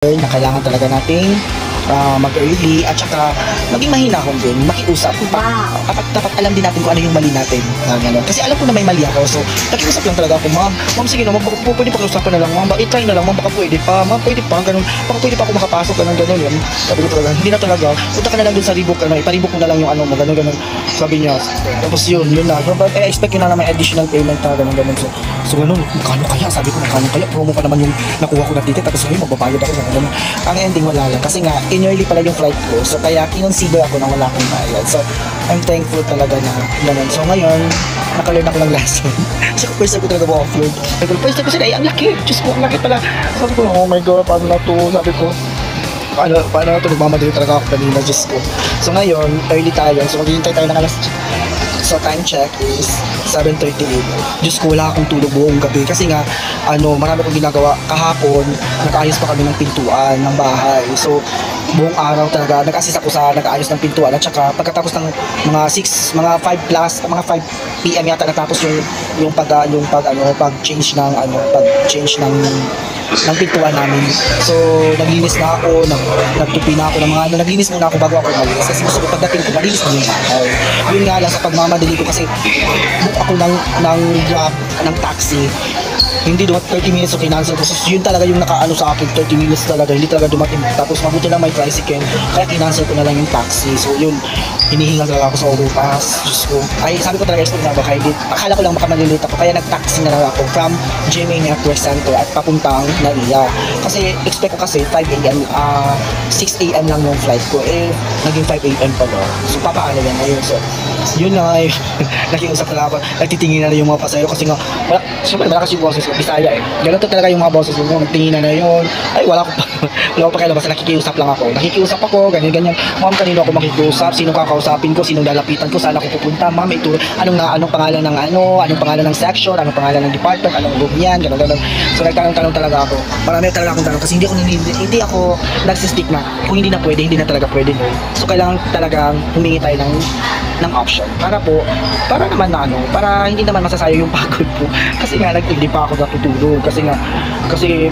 na kailangan talaga nating mag-early at saka maging mahinahon din, makiusap. Dapat alam din natin kung ano yung mali natin na gano'n. Kasi alam ko na may mali ako, so nakiusap lang talaga ako, ma'am, sige na, pwede pa kiusapan na lang, ma'am, i-try na lang, ma'am, baka pwede pa, ma'am, pwede pa, gano'n, baka pwede pa ako makapasok, gano'n, yun. Sabi ko talaga, hindi na talaga, punta ka na lang dun sa rebook, iparebook mo na lang yung ano mo, gano'n, sabi niya. Tapos yun na, expect yun na naman additional payment na, gano'n, so gano'n, magkano kaya, sabi ko, magkano kaya, promo pa naman yung nakuha ko na ticket, tapos ngayon, magbabayad ako, gano'n. Ang ending wala lang, kasi nga, in-early pala yung flight ko, so kaya kinonsider ako na wala akong bayad. So, I'm thankful talaga na ganun. So, ngayon, nakalearn ako ng lesson. Kasi first time ko talaga ma-offload. First time ko sila, ang laki! Diyos ko, ang laki pala. Sabi ko, oh my God, paano na to? Sabi ko, paano na to? Nagmamadali talaga ako kanina, Diyos ko. So, ngayon, early tayo. So, maghihintay tayo ng alas. So, time check is 7:38. Diyos ko, wala akong tulog buong gabi. Kasi nga, marami kong ginagawa. Kahapon, nag-ayos pa kami ng pintuan ng bahay. So, buong araw talaga, nag-assist ako sa nag-ayos ng pintuan. At saka, pagkatapos ng mga 5 PM yata natapos yung pag-change ng pintuan namin. So, naglinis na ako, nagtupi na ako ng mga naglinis muna ako bago ako umalis. Kasi gusto ko pagdating ko, malinis na yung bahay. Yun nga lang sa pagmamadali ko kasi book ako ng Grab, ng taxi. Hindi dumating 30 minutes, so kinancel ko. So, yun talaga yung nakaano sa akin, 30 minutes talaga, hindi talaga dumating. Tapos mabuti lang may tricycle, kaya kinancel ko na lang yung taxi. So yun, hinihingal talaga ako sa overpass. Diyos ko. Ay, sabi ko talaga, expect na baka hindi. Akala ko lang baka malilate ako, kaya nag-taxi na lang ako from GMA Network Center at papuntang Naiya. Kasi expect ko kasi 5 AM, 6 AM lang yung flight ko. Naging 5 AM pa no. So papaano yan ngayon. So yun na nga nakiusap na ako. Nagtitingin na yung mga pasahero kasi nga, siyempre malakas yung boses ko, Bisaya eh. Ganun to talaga yung mga boses ko, tingin na yun. Ay, wala ko pa kailan, basta nakikiusap lang ako. Nakikiusap ako, ganyan. Ma'am, kanino ako makikiusap, sinong kakausapin ko, sinong lalapitan ko, saan ako pupunta, ma'am, ituro, anong pangalan ng anong pangalan ng section, anong pangalan ng department, anong room yan, ganun. So nagtanong talaga ako. Marami talaga akong tanong kasi hindi ako nagsistick na kung hindi na pwede, hindi na talaga pwede. So kailangan talagang humingi tayo ng option para naman para hindi naman masasayang yung pagod po. Kasi nga hindi pa ako natutulog kasi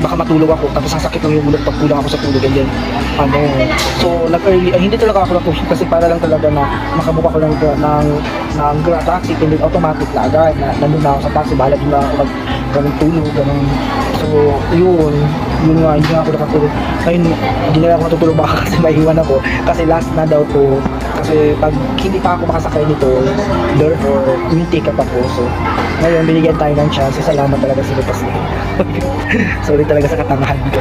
baka matulog ako tapos sasakit ng yung ulo pag kulang ako sa tulog and then so nag-early hindi talaga ako natulog kasi para lang talaga na makabuka ko ng taxi and then automatic na agad na nandun na ako sa taxi, bahala din na ako tulog ganun. So yun nga, hindi nga ako nakatulog. Ngayon, hindi na ako matutulog baka kasi maiwan ako kasi last na daw to. Kasi pag hindi pa ako makasakay nito, therefore, may ticket ako. So, ngayon, binigyan tayo ng chance. Salamat talaga sa kasi. Sorry talaga sa katangahan ko.